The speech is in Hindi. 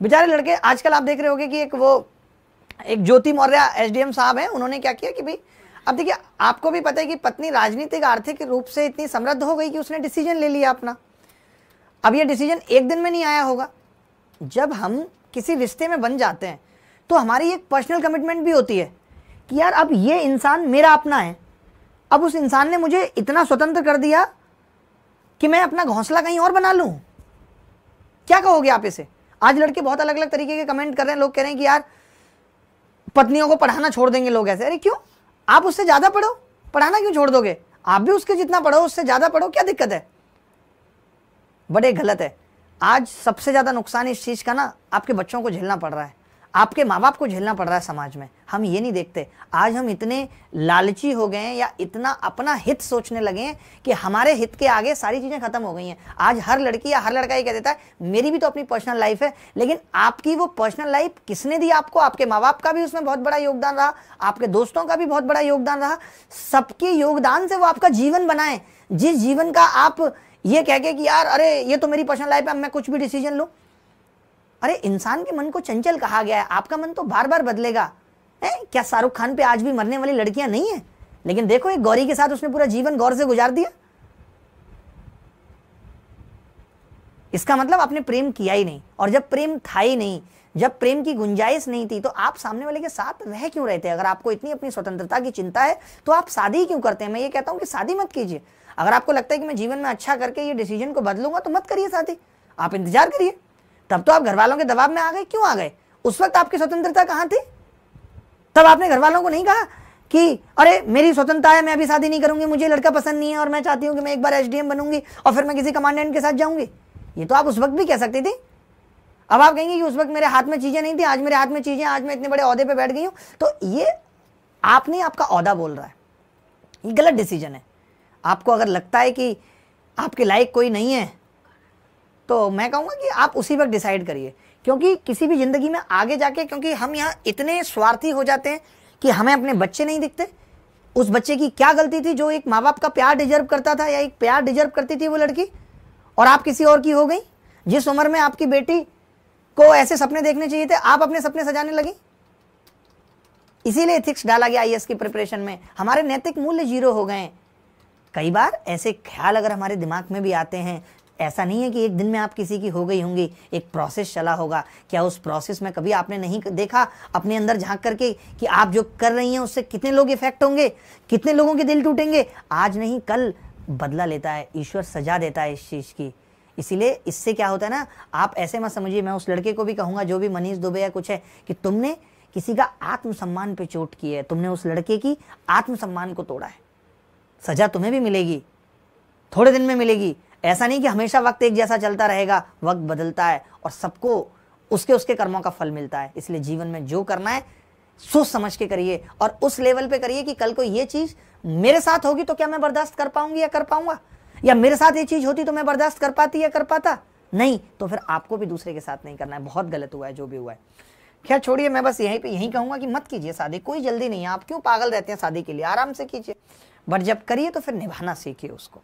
बेचारे लड़के, आजकल आप देख रहे होगे कि एक ज्योति मौर्य एसडीएम साहब हैं, उन्होंने क्या किया कि भाई अब देखिए, आपको भी पता है कि पत्नी राजनीतिक आर्थिक रूप से इतनी समृद्ध हो गई कि उसने डिसीजन ले लिया अपना। अब ये डिसीजन एक दिन में नहीं आया होगा। जब हम किसी रिश्ते में बन जाते हैं तो हमारी एक पर्सनल कमिटमेंट भी होती है कि यार अब ये इंसान मेरा अपना है। अब उस इंसान ने मुझे इतना स्वतंत्र कर दिया कि मैं अपना घोंसला कहीं और बना लूं। क्या कहोगे आप इसे? आज लड़के बहुत अलग अलग तरीके के कमेंट कर रहे हैं। लोग कह रहे हैं कि यार पत्नियों को पढ़ाना छोड़ देंगे लोग ऐसे। अरे क्यों? आप उससे ज्यादा पढ़ो, पढ़ाना क्यों छोड़ दोगे? आप भी उसके जितना पढ़ो, उससे ज्यादा पढ़ो, क्या दिक्कत है? बड़े गलत है। आज सबसे ज्यादा नुकसान इस चीज का ना आपके बच्चों को झेलना पड़ रहा है, आपके माँ बाप को झेलना पड़ रहा है समाज में। हम ये नहीं देखते। आज हम इतने लालची हो गए हैं या इतना अपना हित सोचने लगे हैं कि हमारे हित के आगे सारी चीजें खत्म हो गई हैं। आज हर लड़की या हर लड़का ये कह देता है मेरी भी तो अपनी पर्सनल लाइफ है, लेकिन आपकी वो पर्सनल लाइफ किसने दी आपको? आपके माँ बाप का भी उसमें बहुत बड़ा योगदान रहा, आपके दोस्तों का भी बहुत बड़ा योगदान रहा। सबके योगदान से वो आपका जीवन बनाए, जिस जीवन का आप ये कह के कि यार अरे ये तो मेरी पर्सनल लाइफ है, मैं कुछ भी डिसीजन लूं। अरे इंसान के मन को चंचल कहा गया है, आपका मन तो बार बार बदलेगा। क्या शाहरुख खान पे आज भी मरने वाली लड़कियां नहीं है? लेकिन देखो एक गौरी के साथ उसने पूरा जीवन गौर से गुजार दिया। इसका मतलब आपने प्रेम किया ही नहीं, और जब प्रेम था ही नहीं, जब प्रेम की गुंजाइश नहीं थी, तो आप सामने वाले के साथ रह क्यों रहते? अगर आपको इतनी अपनी स्वतंत्रता की चिंता है तो आप शादी क्यों करते हैं? मैं ये कहता हूं कि शादी मत कीजिए। अगर आपको लगता है कि मैं जीवन में अच्छा करके ये डिसीजन को बदलूंगा तो मत करिए शादी, आप इंतजार करिए। तब तो आप घर वालों के दबाव में आ गए। क्यों आ गए? उस वक्त आपकी स्वतंत्रता कहां थी? तब आपने घर वालों को नहीं कहा कि अरे मेरी स्वतंत्रता है, मैं अभी शादी नहीं करूंगी, मुझे लड़का पसंद नहीं है और मैं चाहती हूं कि मैं एक बार एसडीएम बनूंगी और फिर मैं किसी कमांडेंट के साथ जाऊंगी। ये तो आप उस वक्त भी कह सकती थी। अब आप कहेंगे कि उस वक्त मेरे हाथ में चीजें नहीं थी, आज मेरे हाथ में चीजें, आज मैं इतने बड़े ओहदे पे बैठ गई हूं। तो ये आपने आपका ओहदा बोल रहा है, ये गलत डिसीजन है। आपको अगर लगता है कि आपके लायक कोई नहीं है तो मैं कहूंगा कि आप उसी वक्त डिसाइड करिए। क्योंकि किसी भी जिंदगी में आगे जाके, क्योंकि हम यहाँ इतने स्वार्थी हो जाते हैं कि हमें अपने बच्चे नहीं दिखते। उस बच्चे की क्या गलती थी जो एक माँ बाप का प्यार डिजर्व करता था, या एक प्यार डिजर्व करती थी वो लड़की, और आप किसी और की हो गई? जिस उम्र में आपकी बेटी को ऐसे सपने देखने चाहिए थे, आप अपने सपने सजाने लगी। इसीलिए एथिक्स डाला गया आईएएस की प्रिपरेशन में। हमारे नैतिक मूल्य जीरो हो गए। कई बार ऐसे ख्याल अगर हमारे दिमाग में भी आते हैं, ऐसा नहीं है कि एक दिन में आप किसी की हो गई होंगी, एक प्रोसेस चला होगा। क्या उस प्रोसेस में कभी आपने नहीं देखा अपने अंदर झांक करके कि आप जो कर रही हैं उससे कितने लोग इफेक्ट होंगे, कितने लोगों के दिल टूटेंगे? आज नहीं कल बदला लेता है ईश्वर, सजा देता है इस चीज की। इसीलिए इससे क्या होता है ना, आप ऐसे मत समझिए। मैं उस लड़के को भी कहूंगा जो भी मनीष दुबे या कुछ है, कि तुमने किसी का आत्मसम्मान पे चोट की है, तुमने उस लड़के की आत्मसम्मान को तोड़ा है। सजा तुम्हें भी मिलेगी, थोड़े दिन में मिलेगी। ऐसा नहीं कि हमेशा वक्त एक जैसा चलता रहेगा, वक्त बदलता है और सबको उसके उसके कर्मों का फल मिलता है। इसलिए जीवन में जो करना है सोच समझ के करिए, और उस लेवल पे करिए कि कल को ये चीज मेरे साथ होगी तो क्या मैं बर्दाश्त कर पाऊंगी या कर पाऊंगा, या मेरे साथ ये चीज होती तो मैं बर्दाश्त कर पाती या कर पाता नहीं, तो फिर आपको भी दूसरे के साथ नहीं करना है। बहुत गलत हुआ है जो भी हुआ है। खैर छोड़िए, मैं बस यही कहूंगा कि मत कीजिए शादी, कोई जल्दी नहीं है। आप क्यों पागल रहते हैं शादी के लिए? आराम से कीजिए, बट जब करिए तो फिर निभाना सीखिए उसको।